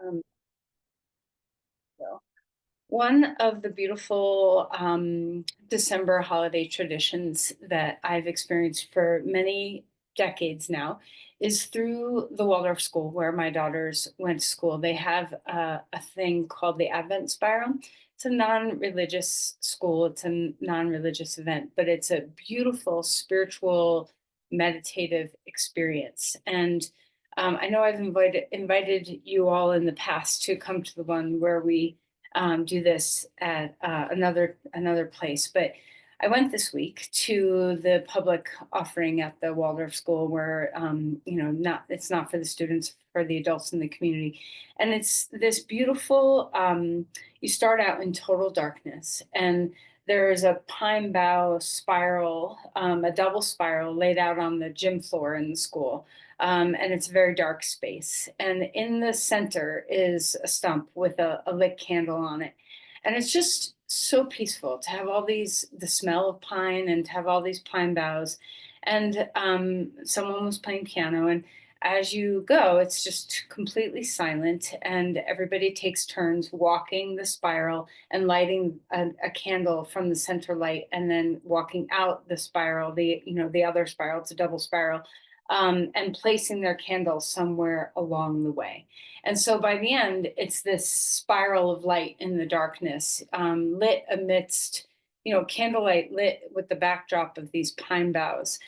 Um, so one of the beautiful December holiday traditions that I've experienced for many decades now is through the Waldorf school where my daughters went to school. They have a thing called the Advent Spiral. It's a non religious school, it's a non religious event, but it's a beautiful spiritual meditative experience. And I know I've invited you all in the past to come to the one where we do this at another place. But I went this week to the public offering at the Waldorf School, where not it's not for the students, for the adults in the community, and it's this beautiful. You start out in total darkness, and there's a pine bough spiral, a double spiral laid out on the gym floor in the school. And it's a very dark space. And in the center is a stump with a lit candle on it. And it's just so peaceful to have all the smell of pine and to have all these pine boughs. And someone was playing piano. And as you go, it's just completely silent. And everybody takes turns walking the spiral and lighting a candle from the center light and then walking out the spiral, the other spiral, it's a double spiral, and placing their candle somewhere along the way. And so by the end, it's this spiral of light in the darkness, lit amidst, candlelight lit with the backdrop of these pine boughs.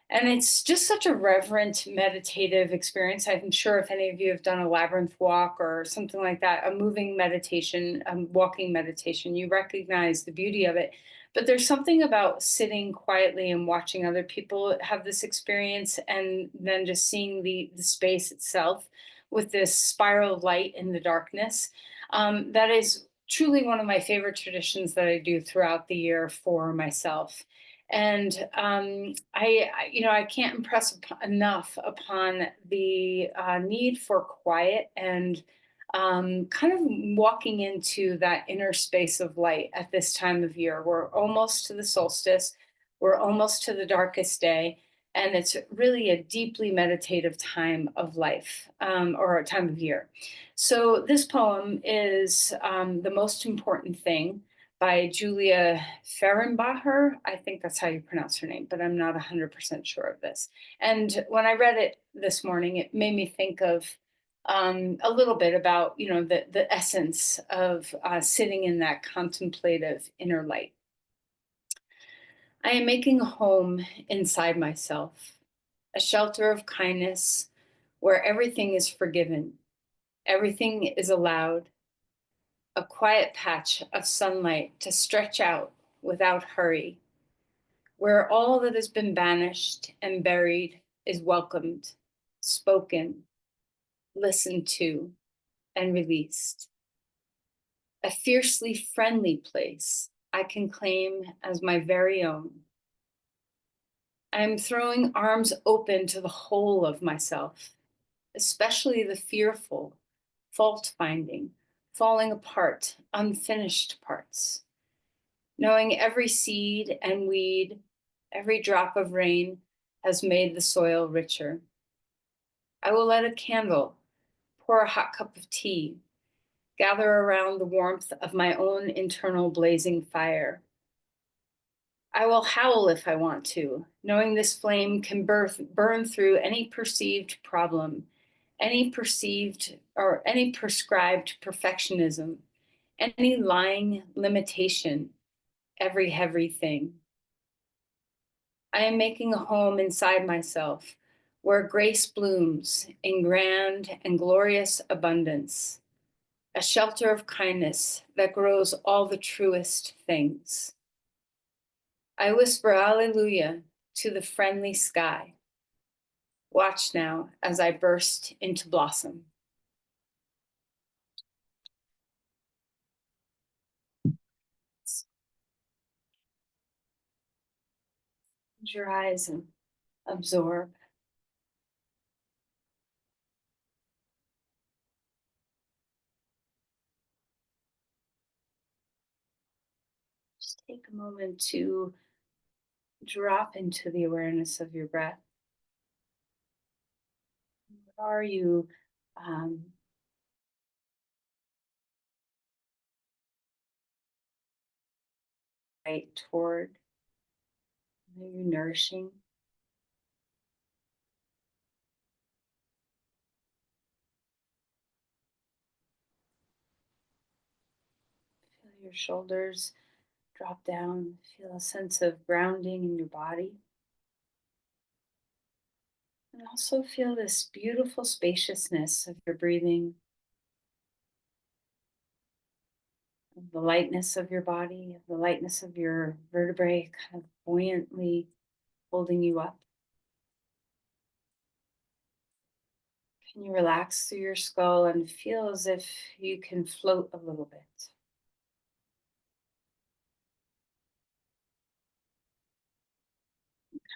And it's just such a reverent, meditative experience. I'm sure if any of you have done a labyrinth walk or something like that, a moving meditation, walking meditation, you recognize the beauty of it. But there's something about sitting quietly and watching other people have this experience and then just seeing the space itself with this spiral of light in the darkness. That is truly one of my favorite traditions that I do throughout the year for myself. And I can't impress enough upon the need for quiet and kind of walking into that inner space of light at this time of year. We're almost to the solstice, we're almost to the darkest day, and it's really a deeply meditative time of life, or a time of year. So, this poem is The Most Important Thing by Julia Fehrenbacher. I think that's how you pronounce her name, but I'm not 100% sure of this. And when I read it this morning, it made me think of a little bit about, the essence of sitting in that contemplative inner light. I am making a home inside myself, a shelter of kindness where everything is forgiven, everything is allowed, a quiet patch of sunlight to stretch out without hurry, where all that has been banished and buried is welcomed, spoken, listened to, and released. A fiercely friendly place I can claim as my very own. I am throwing arms open to the whole of myself, especially the fearful, fault finding, falling apart, unfinished parts. Knowing every seed and weed, every drop of rain has made the soil richer. I will light a candle, pour a hot cup of tea, gather around the warmth of my own internal blazing fire. I will howl if I want to, knowing this flame can burn through any perceived problem, any perceived or any prescribed perfectionism, any lying limitation, every heavy thing. I am making a home inside myself where grace blooms in grand and glorious abundance, a shelter of kindness that grows all the truest things. I whisper Alleluia to the friendly sky. Watch now as I burst into blossom. Close your eyes and absorb. Just take a moment to drop into the awareness of your breath. What are you right toward? Are you nourishing? Feel your shoulders drop down. Feel a sense of grounding in your body. And also feel this beautiful spaciousness of your breathing, of the lightness of your body, of the lightness of your vertebrae, kind of buoyantly holding you up. Can you relax through your skull and feel as if you can float a little bit?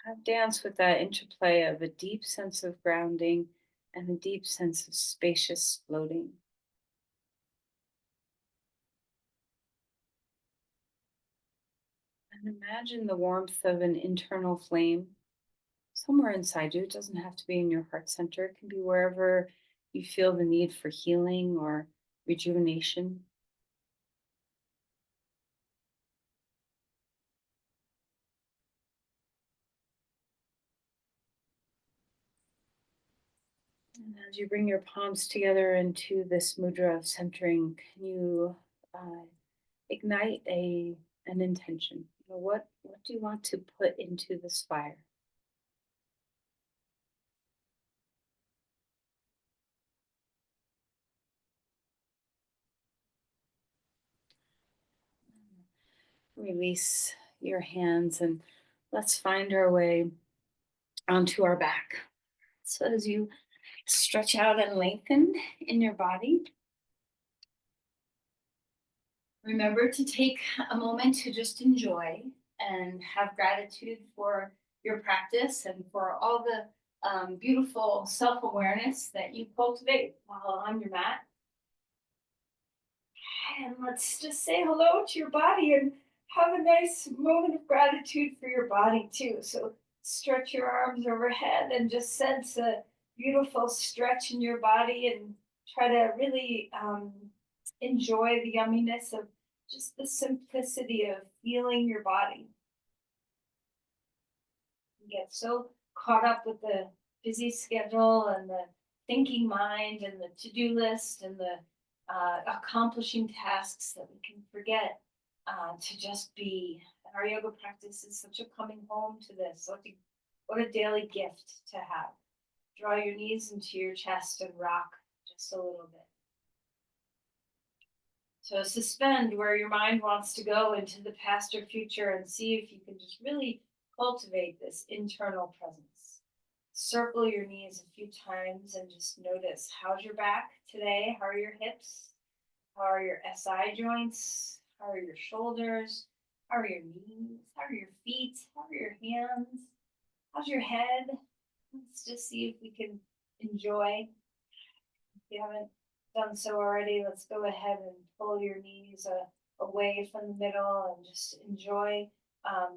Kind of dance with that interplay of a deep sense of grounding and a deep sense of spacious floating. And imagine the warmth of an internal flame somewhere inside you. It doesn't have to be in your heart center, it can be wherever you feel the need for healing or rejuvenation. And as you bring your palms together into this mudra of centering, can you uh, ignite an intention? What do you want to put into this fire? Release your hands and let's find our way onto our back. So as you stretch out and lengthen in your body, remember to take a moment to just enjoy and have gratitude for your practice and for all the beautiful self awareness that you cultivate while on your mat. And let's just say hello to your body and have a nice moment of gratitude for your body, too. So stretch your arms overhead and just sense a beautiful stretch in your body and try to really enjoy the yumminess of just the simplicity of feeling your body. You get so caught up with the busy schedule and the thinking mind and the to-do list and the accomplishing tasks that we can forget to just be. And our yoga practice is such a coming home to this. What a daily gift to have. Draw your knees into your chest and rock just a little bit. So suspend where your mind wants to go into the past or future and see if you can just really cultivate this internal presence. Circle your knees a few times and just notice, how's your back today? How are your hips? How are your SI joints? How are your shoulders? How are your knees? How are your feet? How are your hands? How's your head? Let's just see if we can enjoy. If you haven't done so already, let's go ahead and pull your knees away from the middle and just enjoy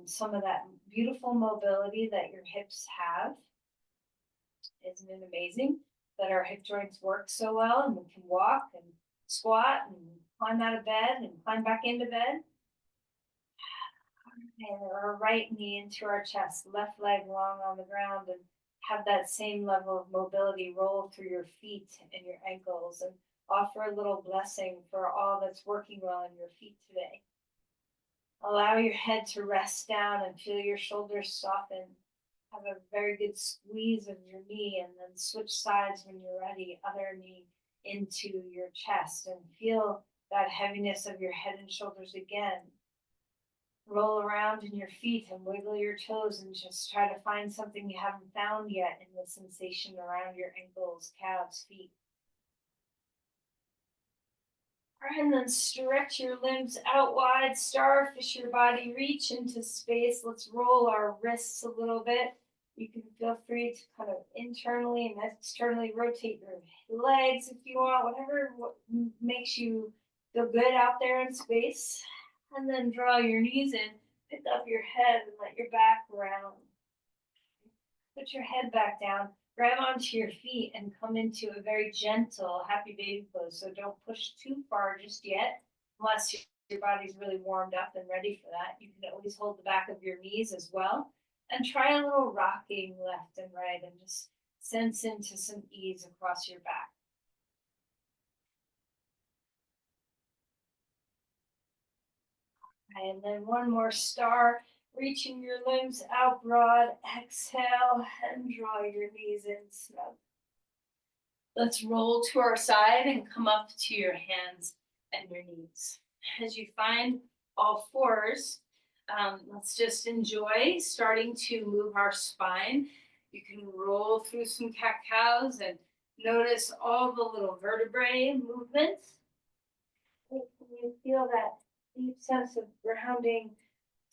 some of that beautiful mobility that your hips have. Isn't it amazing that our hip joints work so well and we can walk and squat and climb out of bed and climb back into bed? And our right knee into our chest, left leg long on the ground, and have that same level of mobility roll through your feet and your ankles and offer a little blessing for all that's working well in your feet today. Allow your head to rest down and feel your shoulders soften. Have a very good squeeze of your knee and then switch sides when you're ready. Other knee into your chest and feel that heaviness of your head and shoulders again. Roll around in your feet and wiggle your toes and just try to find something you haven't found yet in the sensation around your ankles, calves, feet. All right, and then stretch your limbs out wide, starfish your body, reach into space. Let's roll our wrists a little bit. You can feel free to kind of internally and externally rotate your legs if you want, whatever makes you feel good out there in space. And then draw your knees in, pick up your head and let your back round. Put your head back down, grab onto your feet and come into a very gentle, happy baby pose. So don't push too far just yet, unless your body's really warmed up and ready for that, you can always hold the back of your knees as well. And try a little rocking left and right and just sense into some ease across your back. And then one more star, reaching your limbs out broad. Exhale and draw your knees in snug. Let's roll to our side and come up to your hands and your knees. As you find all fours, let's just enjoy starting to move our spine. You can roll through some cat cows and notice all the little vertebrae movements. Can you feel that deep sense of grounding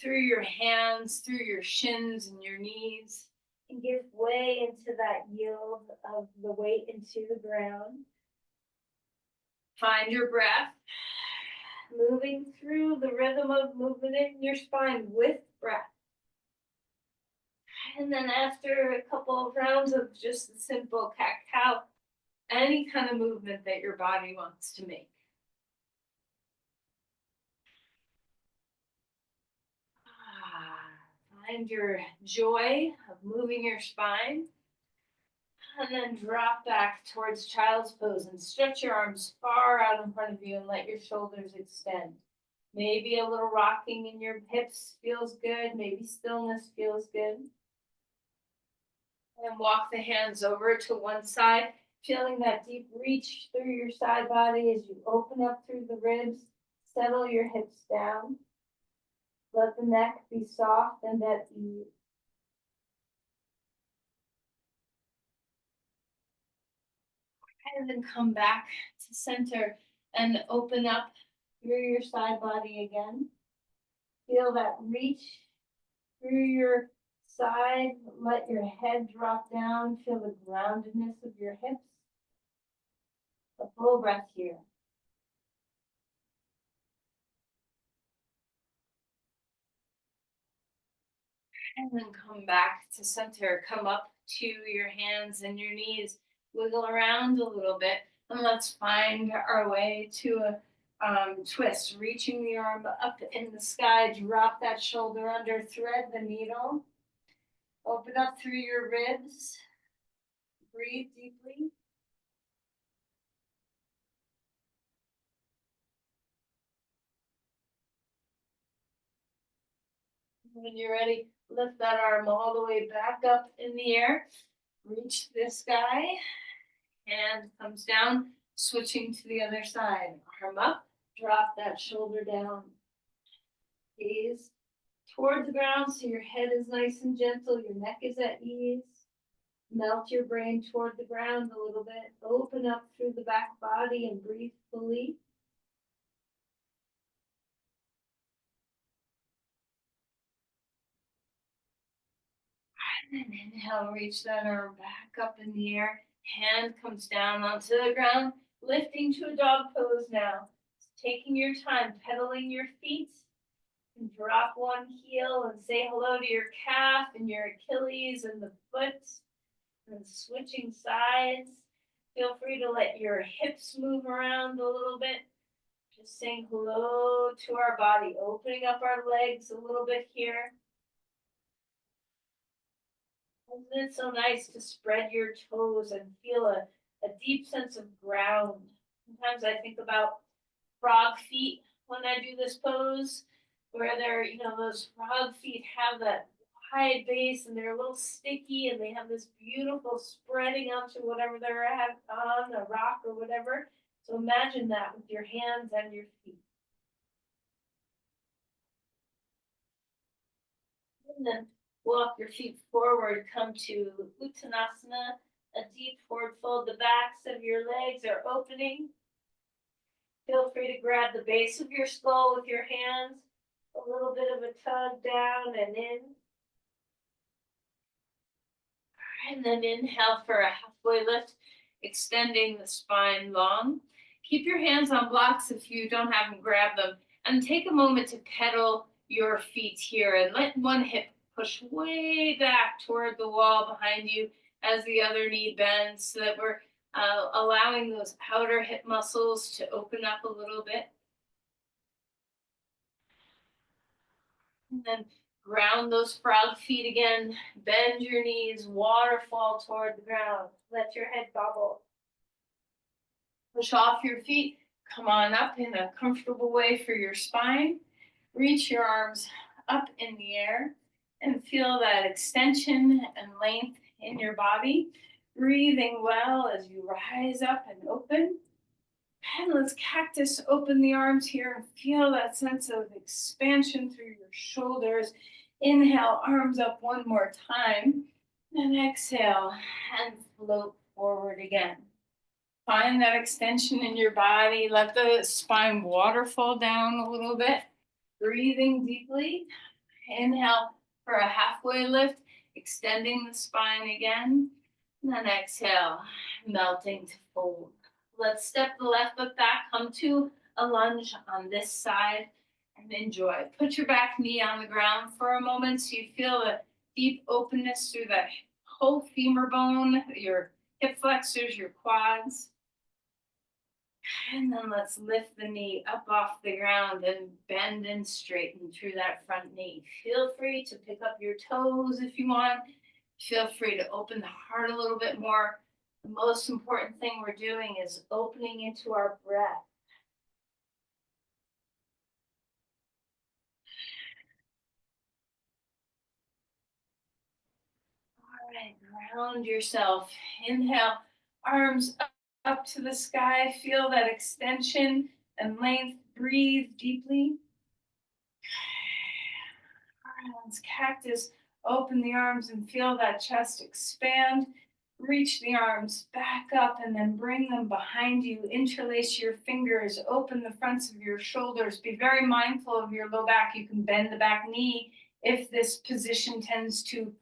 through your hands, through your shins and your knees? And give way into that yield of the weight into the ground. Find your breath, moving through the rhythm of movement in your spine with breath. And then after a couple of rounds of just the simple cat-cow, any kind of movement that your body wants to make. Find your joy of moving your spine. And then drop back towards child's pose and stretch your arms far out in front of you and let your shoulders extend. Maybe a little rocking in your hips feels good. Maybe stillness feels good. And walk the hands over to one side, feeling that deep reach through your side body as you open up through the ribs. Settle your hips down. Let the neck be soft and at ease. And then come back to center and open up through your side body again. Feel that reach through your side. Let your head drop down. Feel the groundedness of your hips. A full breath here. And then come back to center. Come up to your hands and your knees. Wiggle around a little bit. And let's find our way to a twist. Reaching the arm up in the sky. Drop that shoulder under. Thread the needle. Open up through your ribs. Breathe deeply. When you're ready, lift that arm all the way back up in the air. Reach the sky. Hand comes down, switching to the other side. Arm up, drop that shoulder down. Gaze toward the ground so your head is nice and gentle, your neck is at ease. Melt your brain toward the ground a little bit. Open up through the back body and breathe fully. And then inhale, reach that arm back up in the air. Hand comes down onto the ground, lifting to a dog pose now. Taking your time, pedaling your feet. And drop one heel and say hello to your calf and your Achilles and the foot. And switching sides. Feel free to let your hips move around a little bit. Just saying hello to our body, opening up our legs a little bit here. Isn't it so nice to spread your toes and feel a deep sense of ground? Sometimes I think about frog feet when I do this pose, where they're, those frog feet have that wide base and they're a little sticky and they have this beautiful spreading onto whatever they're on, a rock or whatever. So imagine that with your hands and your feet. And then walk your feet forward, come to Uttanasana, a deep forward fold. The backs of your legs are opening. Feel free to grab the base of your skull with your hands, a little bit of a tug down and in. And then inhale for a halfway lift, extending the spine long. Keep your hands on blocks if you don't have them, grab them. And take a moment to pedal your feet here and let one hip push way back toward the wall behind you as the other knee bends so that we're allowing those outer hip muscles to open up a little bit. And then ground those frog feet again. Bend your knees, waterfall toward the ground. Let your head bobble. Push off your feet. Come on up in a comfortable way for your spine. Reach your arms up in the air and feel that extension and length in your body. Breathing well as you rise up and open. And let's cactus open the arms here and feel that sense of expansion through your shoulders. Inhale, arms up one more time. And exhale and float forward again. Find that extension in your body. Let the spine waterfall down a little bit. Breathing deeply. Inhale for a halfway lift, extending the spine again. And then exhale, melting to fold. Let's step the left foot back, come to a lunge on this side, and enjoy. Put your back knee on the ground for a moment so you feel the deep openness through the whole femur bone, your hip flexors, your quads. And then let's lift the knee up off the ground and bend and straighten through that front knee. Feel free to pick up your toes if you want. Feel free to open the heart a little bit more. The most important thing we're doing is opening into our breath. All right, ground yourself. Inhale, arms up to the sky. Feel that extension and length. Breathe deeply. Hands, cactus, open the arms and feel that chest expand. Reach the arms back up and then bring them behind you. Interlace your fingers, open the fronts of your shoulders. Be very mindful of your low back. You can bend the back knee if this position tends to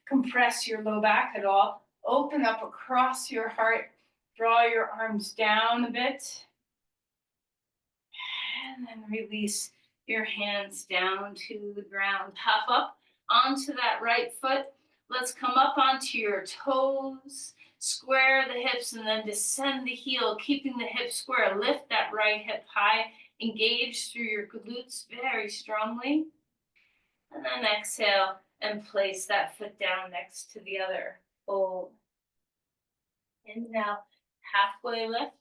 compress your low back at all. Open up across your heart. Draw your arms down a bit. And then release your hands down to the ground. Hop up onto that right foot. Let's come up onto your toes. Square the hips and then descend the heel, keeping the hips square. Lift that right hip high. Engage through your glutes very strongly. And then exhale and place that foot down next to the other. Fold. Inhale, halfway lift.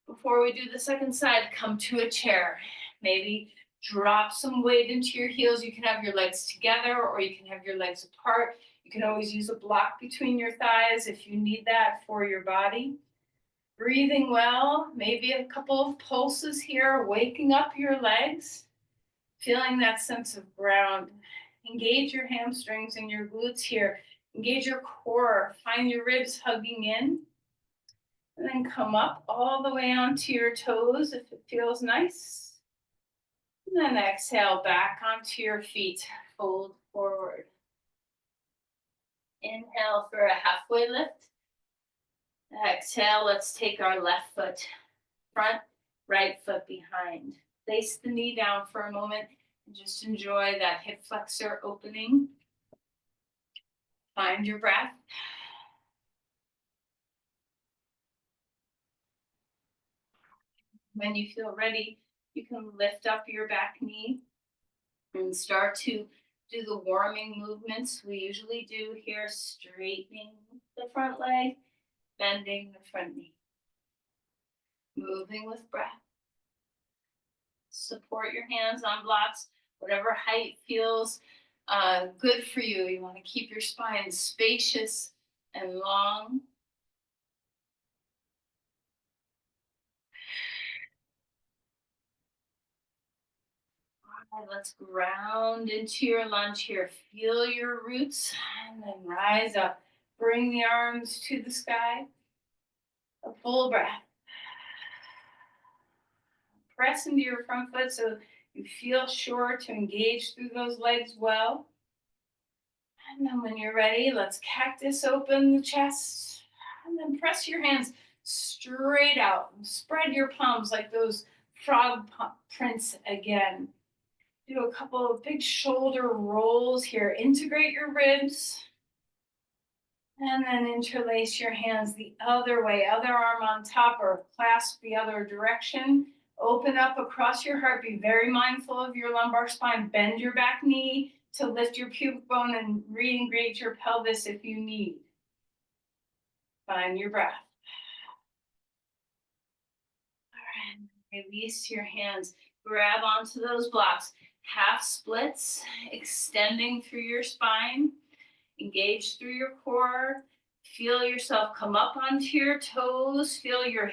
Before we do the second side, come to a chair. Maybe drop some weight into your heels. You can have your legs together or you can have your legs apart. You can always use a block between your thighs if you need that for your body. Breathing well, maybe a couple of pulses here, waking up your legs, feeling that sense of ground. Engage your hamstrings and your glutes here. Engage your core. Find your ribs hugging in. And then come up all the way onto your toes if it feels nice. And then exhale back onto your feet. Fold forward. Inhale for a halfway lift. Exhale, let's take our left foot front, right foot behind. Place the knee down for a moment and just enjoy that hip flexor opening. Find your breath. When you feel ready, you can lift up your back knee and start to do the warming movements we usually do here, straightening the front leg, bending the front knee, moving with breath. Support your hands on blocks, whatever height feels good for you. You want to keep your spine spacious and long. All right, let's ground into your lunge here. Feel your roots and then rise up. Bring the arms to the sky. A full breath. Press into your front foot so you feel sure to engage through those legs well. And then when you're ready, let's cactus open the chest. And then press your hands straight out. Spread your palms like those frog prints again. Do a couple of big shoulder rolls here. Integrate your ribs. And then interlace your hands the other way. Other arm on top or clasp the other direction. Open up across your heart. Be very mindful of your lumbar spine. Bend your back knee to lift your pubic bone and re-engage your pelvis if you need. Find your breath. All right, release your hands. Grab onto those blocks. Half splits, extending through your spine. Engage through your core. Feel yourself come up onto your toes. Feel your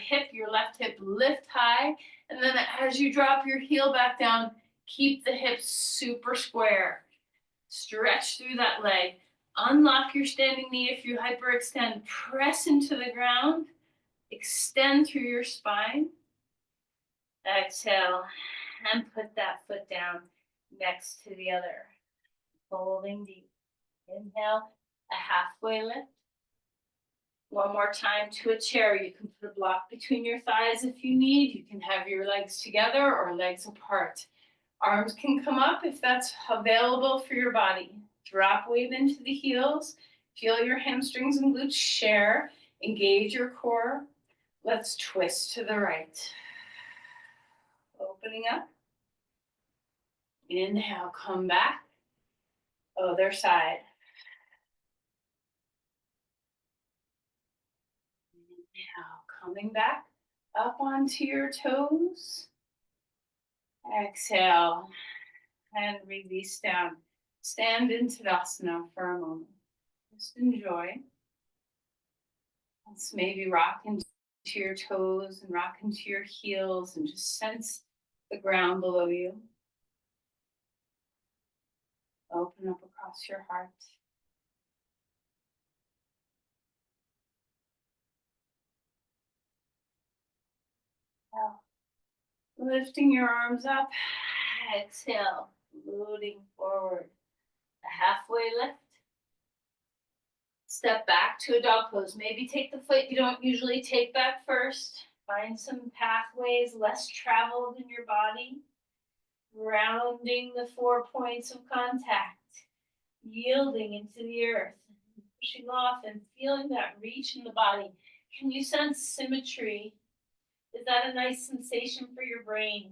left hip lift high. And then as you drop your heel back down, keep the hips super square. Stretch through that leg. Unlock your standing knee if you hyperextend. Press into the ground. Extend through your spine. Exhale and put that foot down next to the other. Holding deep. Inhale, a halfway lift. One more time to a chair. You can put a block between your thighs if you need. You can have your legs together or legs apart. Arms can come up if that's available for your body. Drop weight into the heels. Feel your hamstrings and glutes share. Engage your core. Let's twist to the right. Opening up. Inhale, come back. Other side. Inhale, coming back up onto your toes. Exhale and release down. Stand in Tadasana for a moment. Just enjoy. Let's maybe rock into your toes and rock into your heels and just sense the ground below you. Open up across your heart. Lifting your arms up. Exhale, floating forward. A halfway lift. Step back to a dog pose. Maybe take the foot you don't usually take back first. Find some pathways less traveled in your body. Rounding the 4 points of contact. Yielding into the earth. Pushing off and feeling that reach in the body. Can you sense symmetry? Is that a nice sensation for your brain?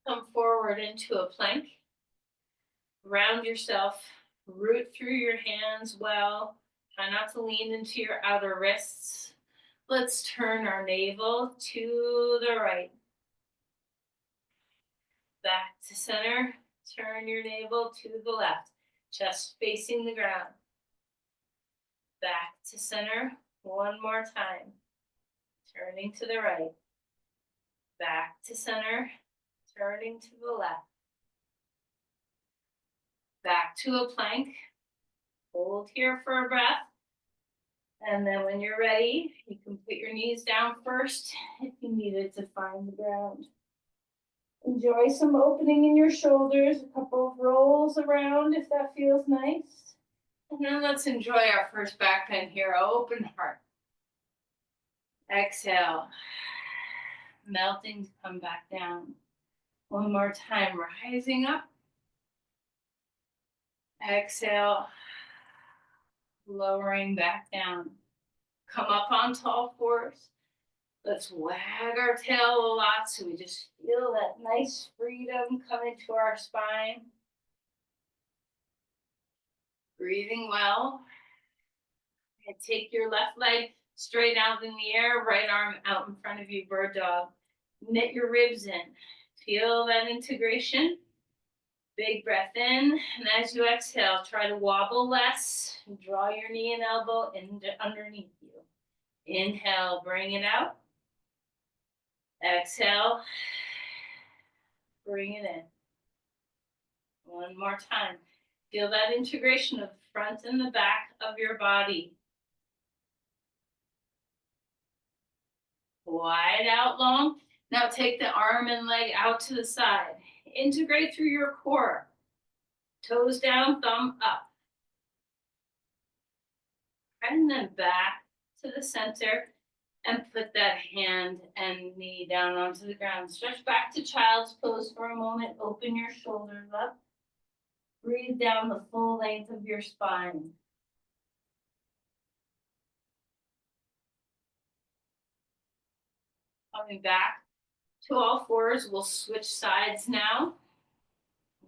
Come forward into a plank. Round yourself, root through your hands well. Try not to lean into your outer wrists. Let's turn our navel to the right. Back to center. Turn your navel to the left. Chest facing the ground. Back to center. One more time. Turning to the right. Back to center. Turning to the left. Back to a plank. Hold here for a breath. And then when you're ready, you can put your knees down first if you needed to find the ground. Enjoy some opening in your shoulders, a couple of rolls around if that feels nice. And then let's enjoy our first back bend here, open heart. Exhale, melting to come back down. One more time, rising up. Exhale, lowering back down. Come up on tall fours. Let's wag our tail a lot so we just feel that nice freedom come into our spine. Breathing well. And take your left leg straight out in the air, right arm out in front of you, bird dog. Knit your ribs in. Feel that integration. Big breath in, and as you exhale, try to wobble less. Draw your knee and elbow underneath you. Inhale, bring it out. Exhale, bring it in. One more time. Feel that integration of the front and the back of your body. Wide out long. Now take the arm and leg out to the side. Integrate through your core. Toes down, thumb up. And then back to the center and put that hand and knee down onto the ground. Stretch back to child's pose for a moment. Open your shoulders up. Breathe down the full length of your spine. Coming back to all fours, we'll switch sides now.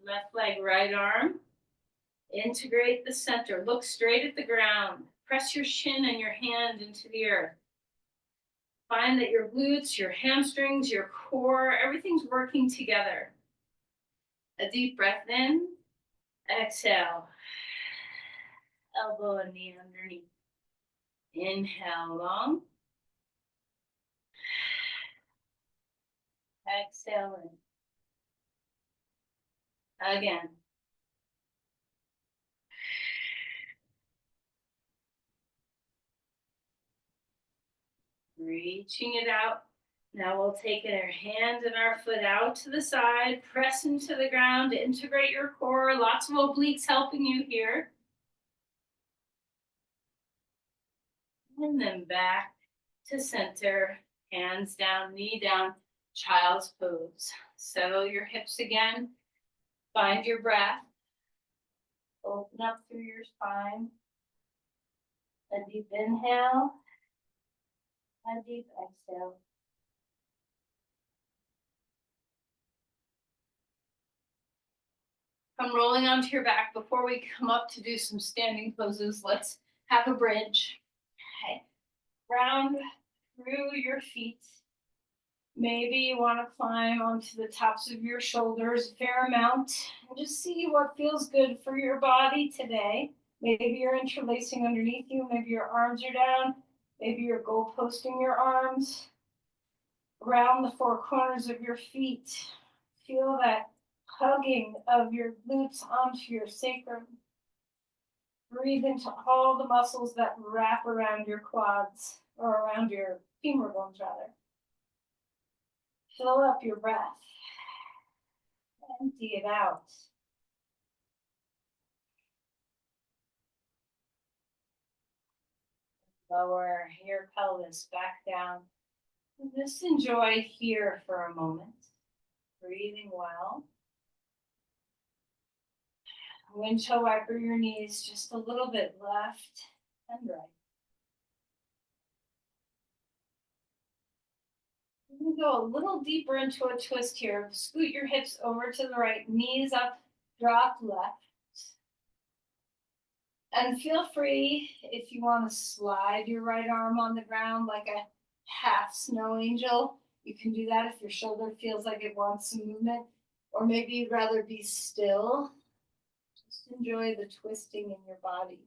Left leg, right arm. Integrate the center. Look straight at the ground. Press your shin and your hand into the earth. Find that your glutes, your hamstrings, your core, everything's working together. A deep breath in. Exhale. Elbow and knee underneath. Inhale long. Exhale in. Again. Reaching it out. Now we'll take our hand and our foot out to the side, press into the ground, integrate your core. Lots of obliques helping you here. And then back to center, hands down, knee down, child's pose. Settle your hips again. Find your breath. Open up through your spine. A deep inhale. A deep exhale. Come rolling onto your back. Before we come up to do some standing poses, let's have a bridge. Okay. Round through your feet. Maybe you want to climb onto the tops of your shoulders a fair amount and just see what feels good for your body today. Maybe you're interlacing underneath you. Maybe your arms are down. Maybe you're goalposting your arms around the four corners of your feet. Feel that hugging of your glutes onto your sacrum. Breathe into all the muscles that wrap around your quads, or around your femur bones rather. Fill up your breath. Empty it out. Lower your pelvis back down. And just enjoy here for a moment. Breathing well. Windshield wiper your knees just a little bit left and right. We're going to go a little deeper into a twist here. Scoot your hips over to the right, knees up, drop left. And feel free, if you want to slide your right arm on the ground like a half snow angel, you can do that if your shoulder feels like it wants some movement. Or maybe you'd rather be still. Just enjoy the twisting in your body.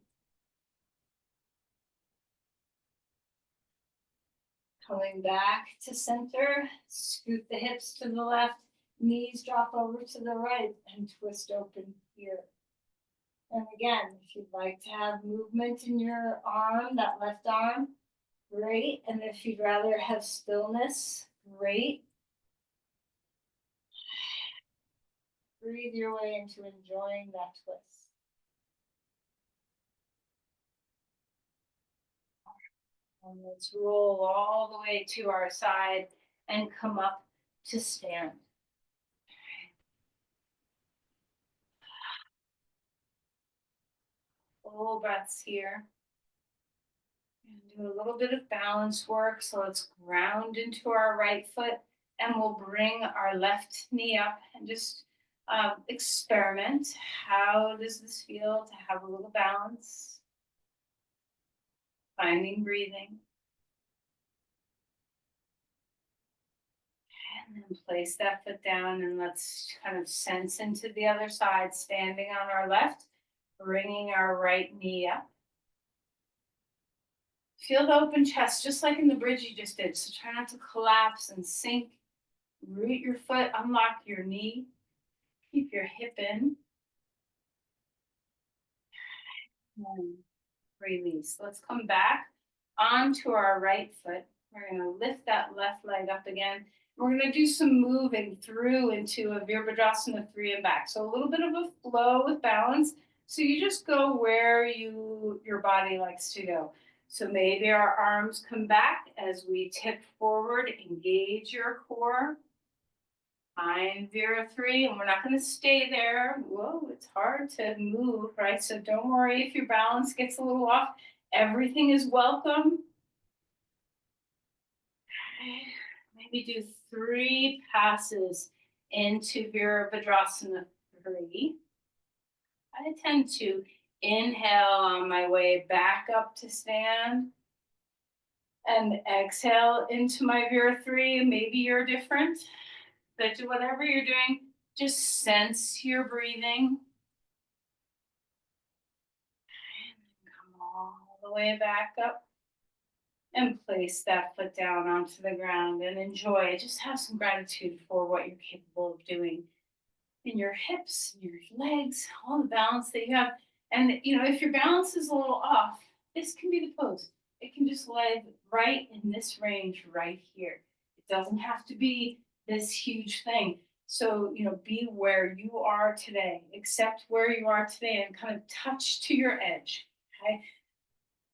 Coming back to center, scoot the hips to the left, knees drop over to the right, and twist open here. And again, if you'd like to have movement in your arm, that left arm, great. And if you'd rather have stillness, great. Breathe your way into enjoying that twist. And let's roll all the way to our side and come up to stand. Full breaths here. And do a little bit of balance work. So let's ground into our right foot and we'll bring our left knee up and just experiment. How does this feel to have a little balance? Finding breathing. And then place that foot down and let's kind of sense into the other side, standing on our left, bringing our right knee up. Feel the open chest, just like in the bridge you just did. So try not to collapse and sink. Root your foot, unlock your knee. Keep your hip in. And release. Let's come back onto our right foot. We're going to lift that left leg up again. We're going to do some moving through into a Virabhadrasana 3 and back. So a little bit of a flow with balance. So you just go where your body likes to go. So maybe our arms come back as we tip forward, engage your core. Find Vira 3, and we're not going to stay there. Whoa, it's hard to move, right? So don't worry if your balance gets a little off. Everything is welcome. Okay. we do 3 passes into Virabhadrasana 3. I tend to inhale on my way back up to stand and exhale into my Vira 3. Maybe you're different, but whatever you're doing, just sense your breathing. Come all the way back up and place that foot down onto the ground and enjoy. Just have some gratitude for what you're capable of doing in your hips, your legs, all the balance that you have. And if your balance is a little off, this can be the pose. It can just live right in this range right here. It doesn't have to be this huge thing. So, be where you are today, accept where you are today and kind of touch to your edge. Okay.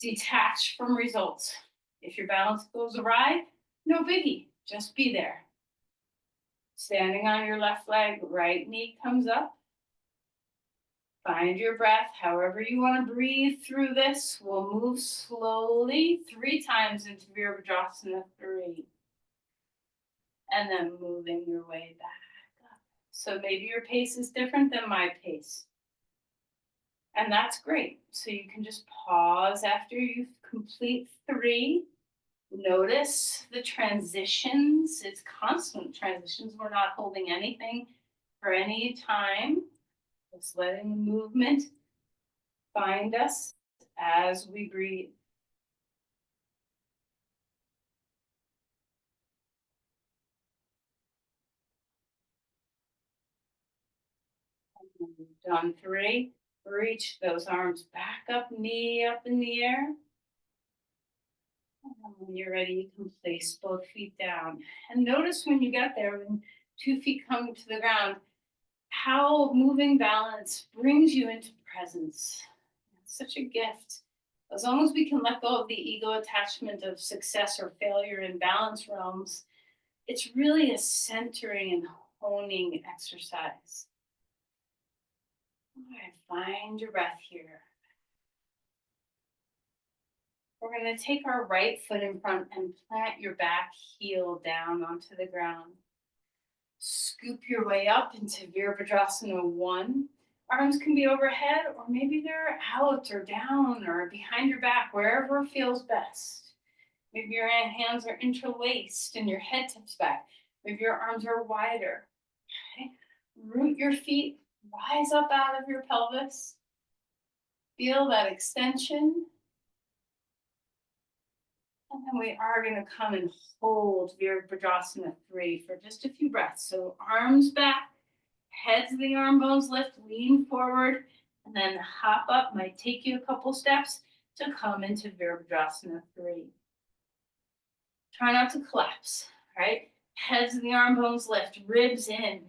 Detach from results. If your balance goes awry, no biggie. Just be there. Standing on your left leg, right knee comes up. Find your breath, however you want to breathe through this. We'll move slowly 3 times into Virabhadrasana 3. And then moving your way back up. So maybe your pace is different than my pace. And that's great. So you can just pause after you complete 3. Notice the transitions. It's constant transitions. We're not holding anything for any time. Just letting the movement find us as we breathe. Done 3. Reach those arms back up, knee up in the air. And when you're ready, you can place both feet down. And notice when you get there, when 2 feet come to the ground, how moving balance brings you into presence. It's such a gift. As long as we can let go of the ego attachment of success or failure in balance realms, it's really a centering and honing exercise. All right, find your breath here. We're going to take our right foot in front and plant your back heel down onto the ground. Scoop your way up into Virabhadrasana 1. Arms can be overhead, or maybe they're out or down or behind your back, wherever feels best. Maybe your hands are interlaced and your head tips back. Maybe your arms are wider. Okay. Root your feet, rise up out of your pelvis. Feel that extension. And then we are going to come and hold Virabhadrasana 3 for just a few breaths. So arms back, heads of the arm bones lift, lean forward, and then hop up. Might take you a couple steps to come into Virabhadrasana 3. Try not to collapse, right? Heads of the arm bones lift, ribs in.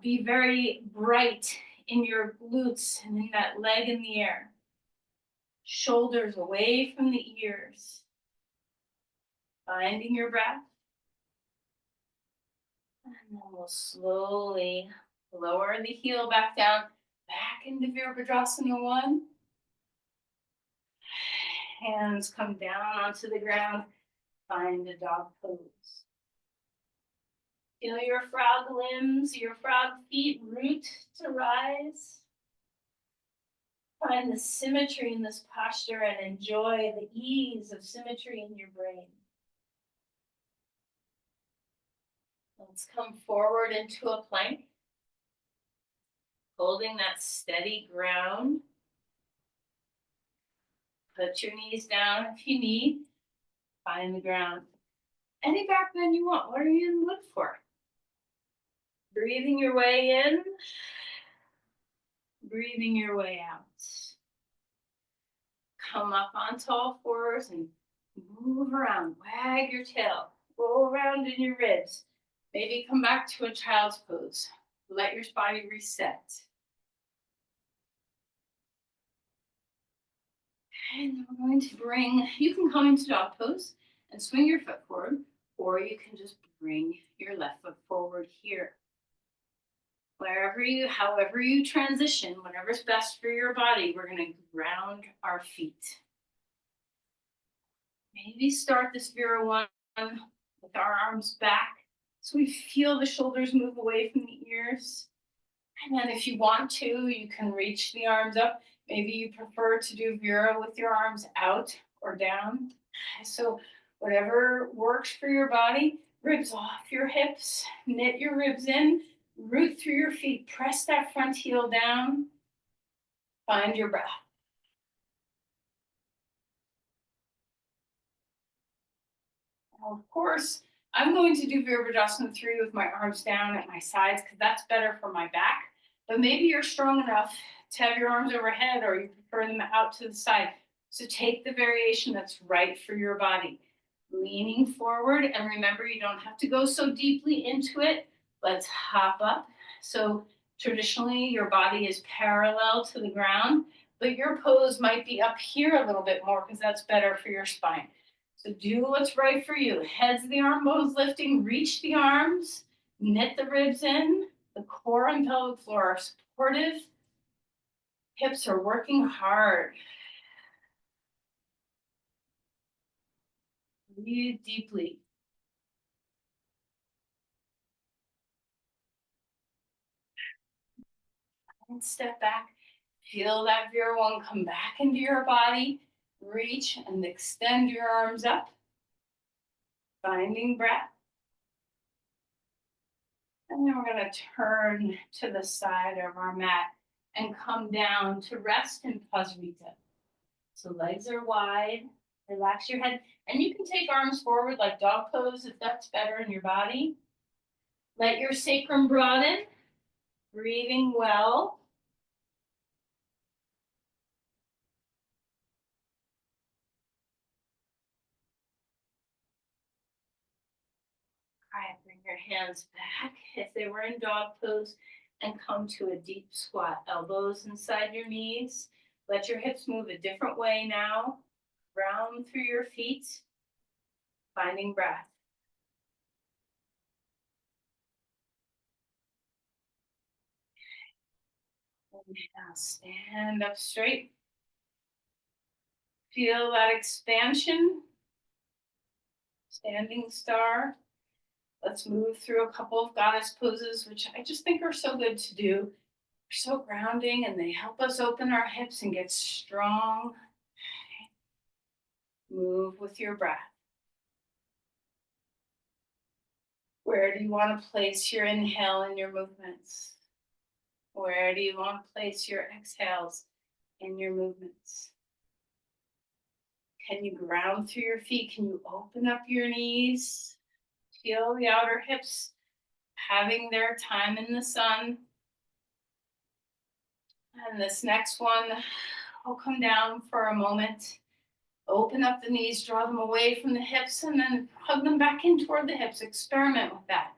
Be very bright in your glutes and in that leg in the air. Shoulders away from the ears. Finding your breath. And then we'll slowly lower the heel back down, back into Virabhadrasana 1. Hands come down onto the ground. Find a dog pose. Feel your frog limbs, your frog feet root to rise. Find the symmetry in this posture and enjoy the ease of symmetry in your brain. Let's come forward into a plank. Holding that steady ground. Put your knees down if you need. Find the ground. Any back bend you want. What are you in the mood for? Breathing your way in. Breathing your way out. Come up onto all fours and move around. Wag your tail. Roll around in your ribs. Maybe come back to a child's pose. Let your body reset. And we're going to you can come into dog pose and swing your foot forward, or you can just bring your left foot forward here. However you transition, whatever's best for your body, we're going to ground our feet. Maybe start this Vira 1 with our arms back so we feel the shoulders move away from the ears. And then if you want to, you can reach the arms up. Maybe you prefer to do Vera with your arms out or down. So whatever works for your body, ribs off your hips, knit your ribs in, root through your feet, press that front heel down, find your breath. Now, of course, I'm going to do Virabhadrasana 3 with my arms down at my sides because that's better for my back. But maybe you're strong enough to have your arms overhead or you prefer them out to the side. So take the variation that's right for your body. Leaning forward, and remember, you don't have to go so deeply into it. Let's hop up. So traditionally, your body is parallel to the ground, but your pose might be up here a little bit more because that's better for your spine. So do what's right for you. Heads of the arm bones lifting, reach the arms, knit the ribs in. The core and pelvic floor are supportive. Hips are working hard. Breathe deeply. And step back. Feel that Vera 1 come back into your body. Reach and extend your arms up. Finding breath. And then we're going to turn to the side of our mat and come down to rest in Pasrita. So legs are wide. Relax your head. And you can take arms forward like dog pose if that's better in your body. Let your sacrum broaden. Breathing well. All right, bring your hands back if they were in dog pose and come to a deep squat. Elbows inside your knees. Let your hips move a different way now. Round through your feet. Finding breath. And now stand up straight. Feel that expansion. Standing star. Let's move through a couple of goddess poses, which I just think are so good to do. They're so grounding and they help us open our hips and get strong. Move with your breath. Where do you want to place your inhale in your movements? Where do you want to place your exhales in your movements? Can you ground through your feet? Can you open up your knees? Feel the outer hips having their time in the sun. And this next one, I'll come down for a moment. Open up the knees, draw them away from the hips, and then hug them back in toward the hips. Experiment with that.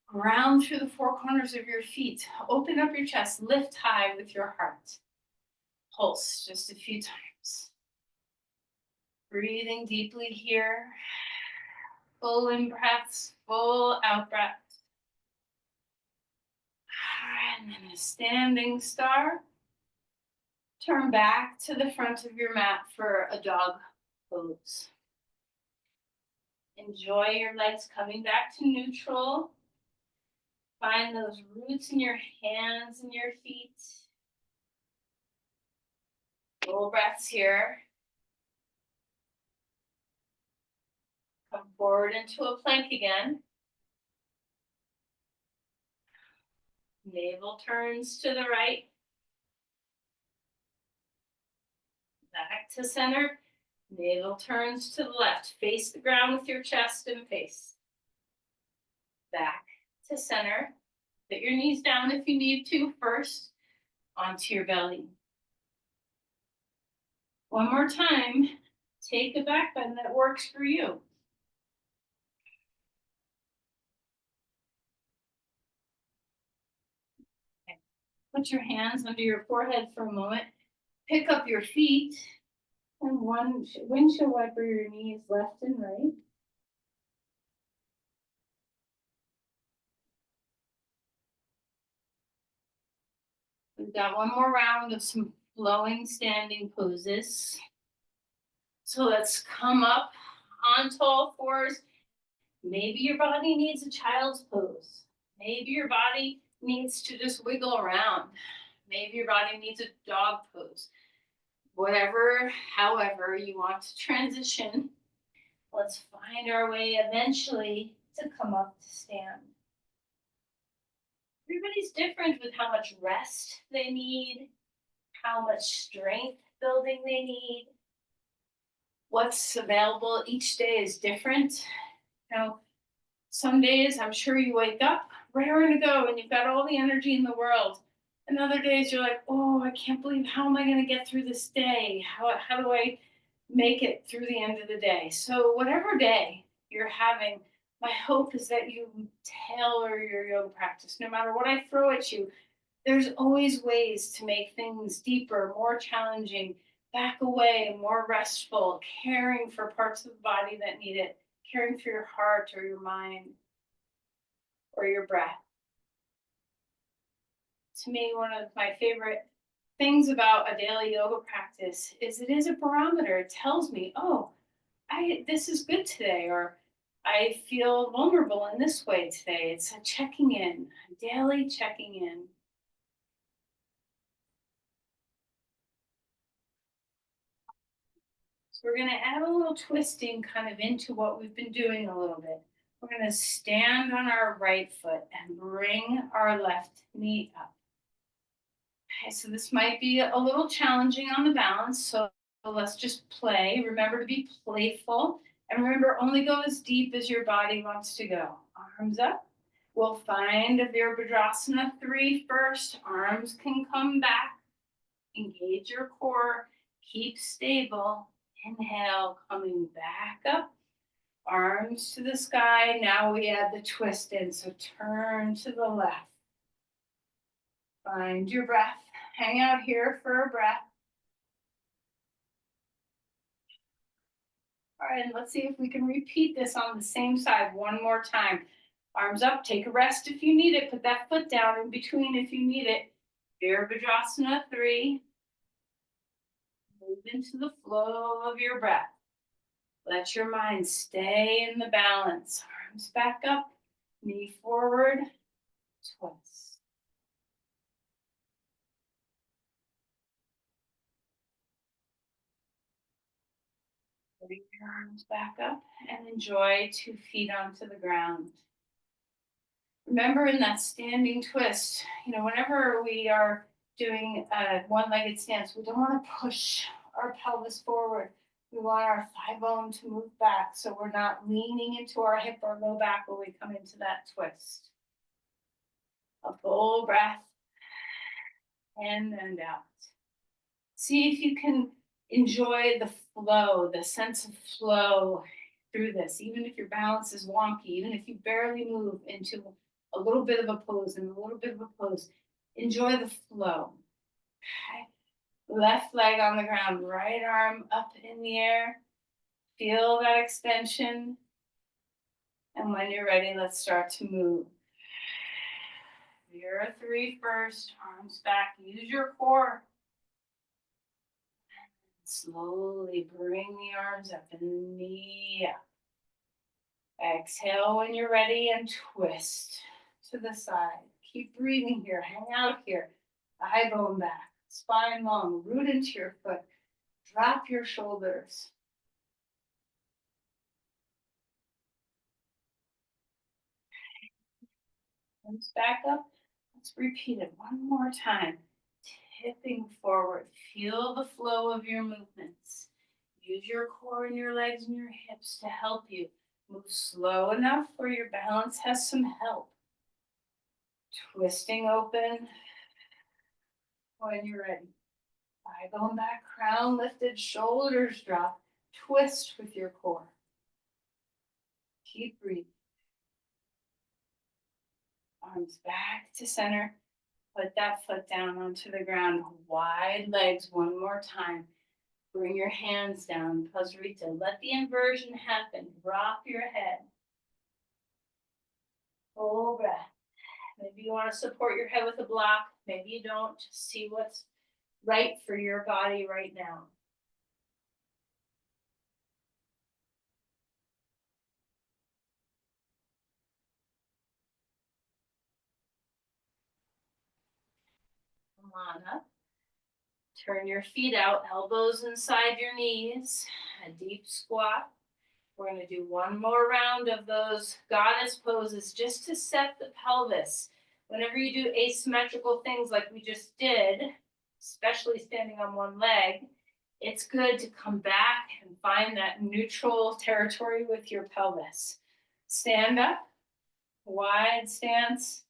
Ground through the four corners of your feet. Open up your chest. Lift high with your heart. Pulse just a few times. Breathing deeply here. Full in breaths, full out breaths. And then a standing star. Turn back to the front of your mat for a dog pose. Enjoy your legs coming back to neutral. Find those roots in your hands and your feet. Full breaths here. Come forward into a plank again. Navel turns to the right. Back to center. Navel turns to the left. Face the ground with your chest and face. Back to center. Put your knees down if you need to first. Onto your belly. One more time. Take a back bend that works for you. Okay. Put your hands under your forehead for a moment. Pick up your feet. And one windshield wiper your knees left and right. We've got one more round of some flowing standing poses. So let's come up onto all fours Maybe your body needs a child's pose. Maybe your body needs to just wiggle around. Maybe your body needs a dog pose. Whatever, however you want to transition, let's find our way eventually to come up to stand. Everybody's different with how much rest they need, how much strength building they need. What's available each day is different. Now, some days I'm sure you wake up raring to go and you've got all the energy in the world. And other days you're like, oh, I can't believe, how am I going to get through this day? How do I make it through the end of the day? So, whatever day you're having, my hope is that you tailor your yoga practice. No matter what I throw at you, there's always ways to make things deeper, more challenging, back away, more restful, caring for parts of the body that need it, caring for your heart or your mind or your breath. To me, one of my favorite things about a daily yoga practice is it is a barometer. It tells me, oh, I this is good today, or I feel vulnerable in this way today. It's a checking in, a daily checking in. So we're going to add a little twisting kind of into what we've been doing a little bit. We're going to stand on our right foot and bring our left knee up. Okay, so this might be a little challenging on the balance, so let's just play. Remember to be playful, and remember, only go as deep as your body wants to go. Arms up. We'll find a Virabhadrasana 3 first. Arms can come back. Engage your core. Keep stable. Inhale, coming back up. Arms to the sky. Now we add the twist in, so turn to the left. Find your breath. Hang out here for a breath. All right, and let's see if we can repeat this on the same side one more time. Arms up, take a rest if you need it. Put that foot down in between if you need it. Virabhadrasana 3. Move into the flow of your breath. Let your mind stay in the balance. Arms back up, knee forward, twist. Bring your arms back up and enjoy 2 feet onto the ground. Remember, in that standing twist, whenever we are doing a one-legged stance, we don't want to push our pelvis forward. We want our thigh bone to move back so we're not leaning into our hip or low back when we come into that twist. A full breath in and out. See if you can enjoy the flow, the sense of flow through this, even if your balance is wonky, even if you barely move into a little bit of a pose and a little bit of a pose. Enjoy the flow. Okay. Left leg on the ground, right arm up in the air. Feel that extension. And when you're ready, let's start to move. Vira 3 first, arms back, use your core. Slowly bring the arms up and the knee up. Exhale when you're ready and twist to the side. Keep breathing here. Hang out here. Thigh bone back. Spine long. Root into your foot. Drop your shoulders. Arms back up. Let's repeat it one more time. Tipping forward. Feel the flow of your movements. Use your core and your legs and your hips to help you. Move slow enough where your balance has some help. Twisting open when you're ready. Thigh bone back, crown lifted, shoulders drop. Twist with your core. Keep breathing. Arms back to center. Put that foot down onto the ground. Wide legs one more time. Bring your hands down. Pasrita. Let the inversion happen. Drop your head. Full breath. Maybe you want to support your head with a block. Maybe you don't. Just see what's right for your body right now. on up. Turn your feet out, elbows inside your knees, a deep squat. We're going to do one more round of those goddess poses just to set the pelvis. Whenever you do asymmetrical things like we just did, especially standing on one leg, it's good to come back and find that neutral territory with your pelvis. Stand up, wide stance,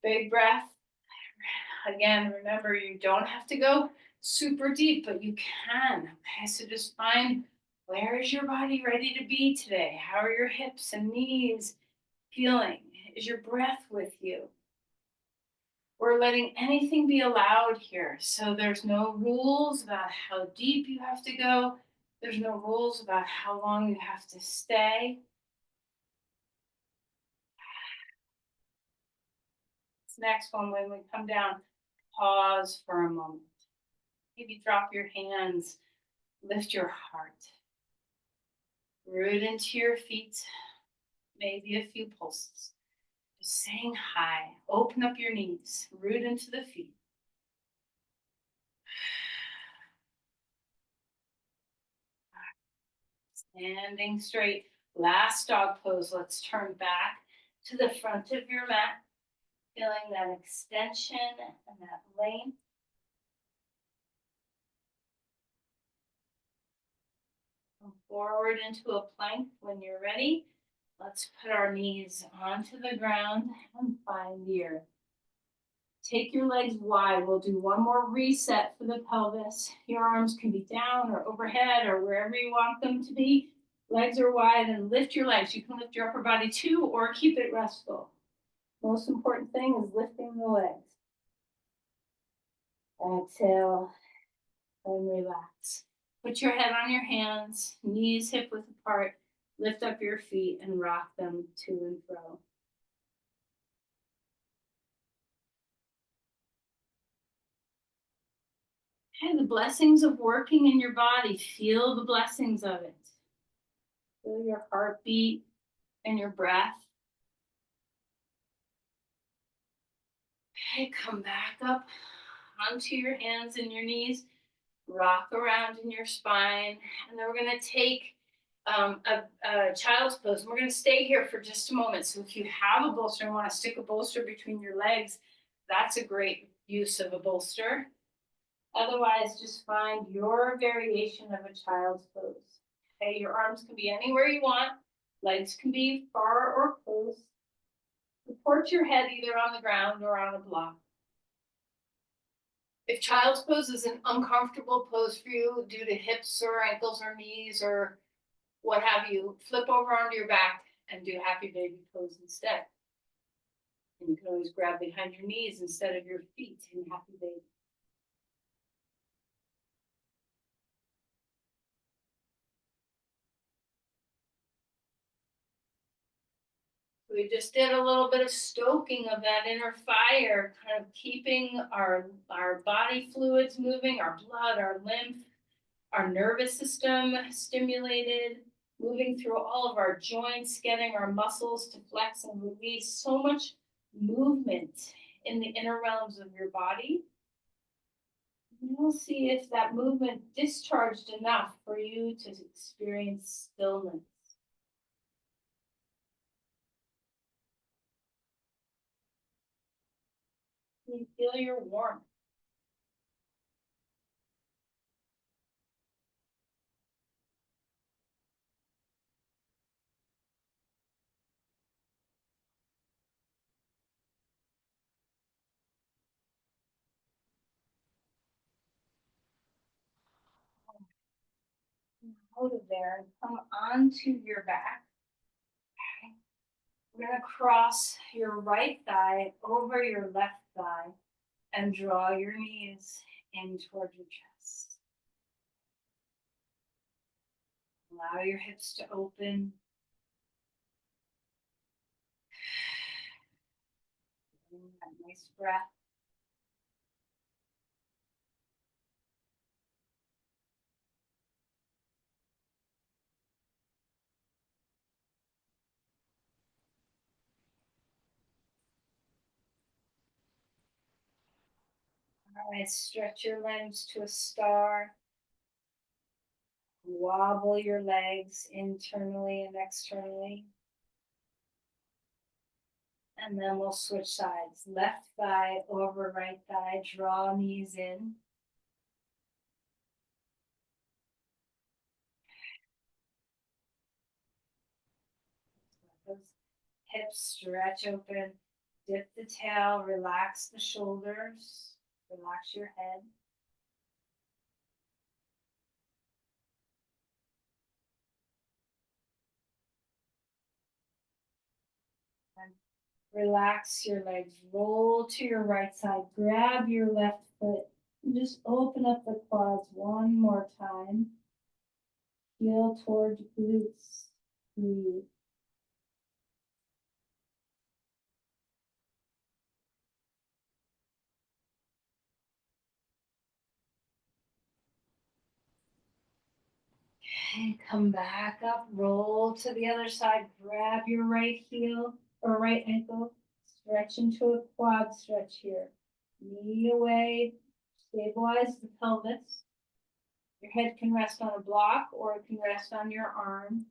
big breath. Again, remember, you don't have to go super deep, but you can. Okay, so just find, where is your body ready to be today? How are your hips and knees feeling? Is your breath with you? We're letting anything be allowed here. So there's no rules about how deep you have to go. There's no rules about how long you have to stay. This next one, when we come down, pause for a moment. Maybe drop your hands, lift your heart. Root into your feet, maybe a few pulses. Just saying hi. Open up your knees, root into the feet. Standing straight. Last dog pose. Let's turn back to the front of your mat, feeling that extension and that length. Come forward into a plank when you're ready. Let's put our knees onto the ground and find the earth. Take your legs wide. We'll do one more reset for the pelvis. Your arms can be down or overhead or wherever you want them to be. Legs are wide, and lift your legs. You can lift your upper body too or keep it restful. Most important thing is lifting the legs. Exhale and relax. Put your head on your hands, knees hip width apart. Lift up your feet and rock them to and fro. Okay, the blessings of working in your body. Feel the blessings of it. Feel your heartbeat and your breath. Okay, come back up onto your hands and your knees. Rock around in your spine. And then we're going to take a child's pose. And we're going to stay here for just a moment. So if you have a bolster and want to stick a bolster between your legs, that's a great use of a bolster. Otherwise, just find your variation of a child's pose. Okay, your arms can be anywhere you want. Legs can be far or close. Support your head either on the ground or on a block. If child's pose is an uncomfortable pose for you due to hips or ankles or knees or what have you, flip over onto your back and do happy baby pose instead. And you can always grab behind your knees instead of your feet in happy baby. We just did a little bit of stoking of that inner fire, kind of keeping our body fluids moving, our blood, our lymph, our nervous system stimulated, moving through all of our joints, getting our muscles to flex and release. So much movement in the inner realms of your body. You'll see if that movement discharged enough for you to experience stillness. You feel your warmth. Out of there and come onto your back. Okay. We're going to cross your right thigh over your left thigh and draw your knees in towards your chest. Allow your hips to open. That nice breath. All right, stretch your limbs to a star. Wobble your legs internally and externally. And then we'll switch sides. Left thigh over right thigh. Draw knees in. Let those hips stretch open. Dip the tail. Relax the shoulders. Relax your head. And relax your legs. Roll to your right side. Grab your left foot. And just open up the quads one more time. Heel towards glutes. Breathe. And come back up, roll to the other side, grab your right heel or right ankle, stretch into a quad stretch here. Knee away, stabilize the pelvis. Your head can rest on a block or it can rest on your arm.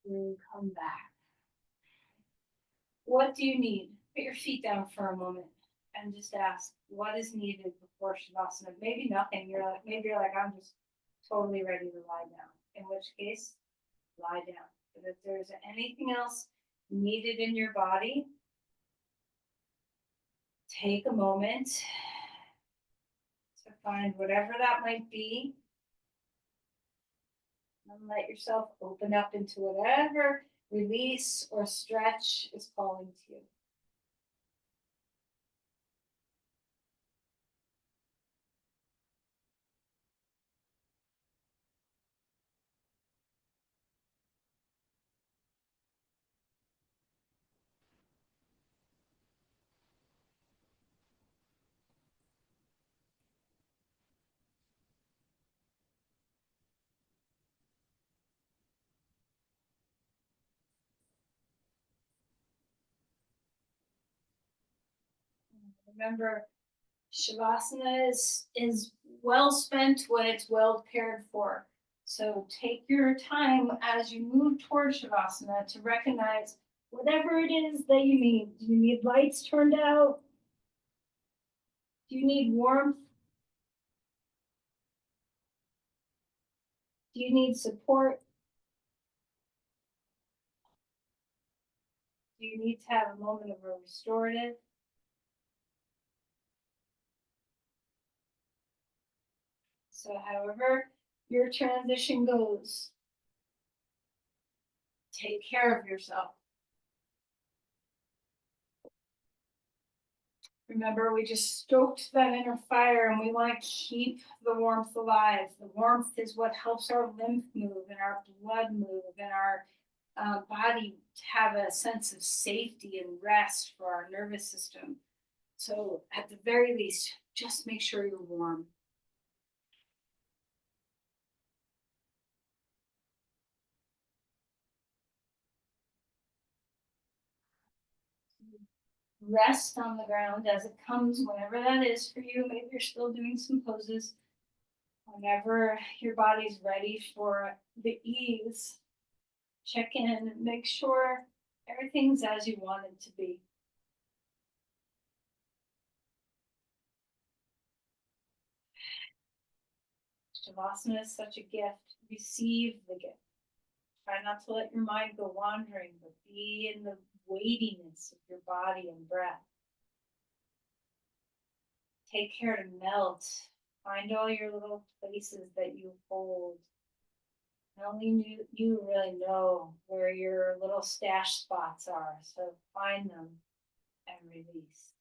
And come back. What do you need? Put your feet down for a moment and just ask what is needed before Shavasana. Maybe nothing. Maybe you're like, I'm just totally ready to lie down. In which case, lie down. But if there's anything else needed in your body, take a moment to find whatever that might be and let yourself open up into whatever release or stretch is calling to you. Remember, Shavasana is well spent when it's well cared for. So take your time as you move towards Shavasana to recognize whatever it is that you need. Do you need lights turned out? Do you need warmth? Do you need support? Do you need to have a moment of a restorative? So however your transition goes, take care of yourself. Remember, we just stoked that inner fire and we want to keep the warmth alive. The warmth is what helps our lymph move and our blood move and our body have a sense of safety and rest for our nervous system. So at the very least, just make sure you're warm. Rest on the ground as it comes, whenever that is for you. Maybe you're still doing some poses. Whenever your body's ready for the ease, check in and make sure everything's as you want it to be. Shavasana is such a gift. Receive the gift. Try not to let your mind go wandering, but be in the weightiness of your body and breath. Take care to melt. Find all your little places that you hold. And only you really know where your little stash spots are. So find them and release.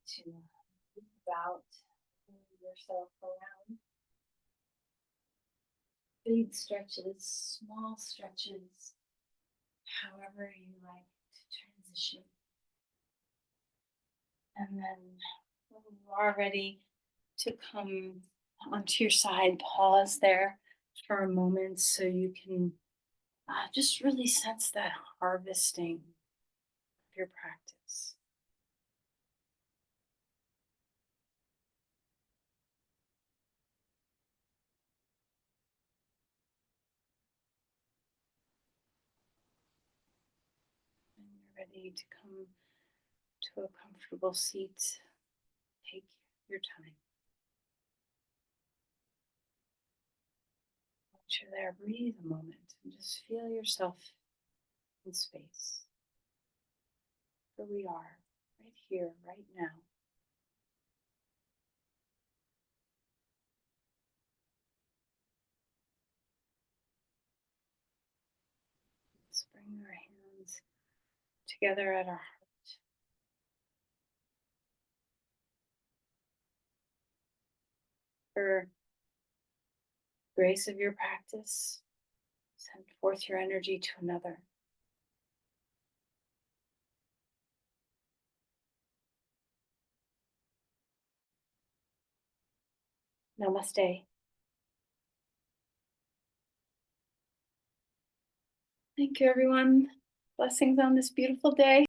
to move about, move yourself around. Big stretches, small stretches, however you like to transition. And then when you are ready to come onto your side, pause there for a moment so you can just really sense that harvesting of your practice. When you're ready to come to a comfortable seat, take your time. Once you're there, breathe a moment and just feel yourself in space. Where we are, right here, right now. Let's bring our hands together at our heart. For grace of your practice, send forth your energy to another. Namaste. Thank you, everyone. Blessings on this beautiful day.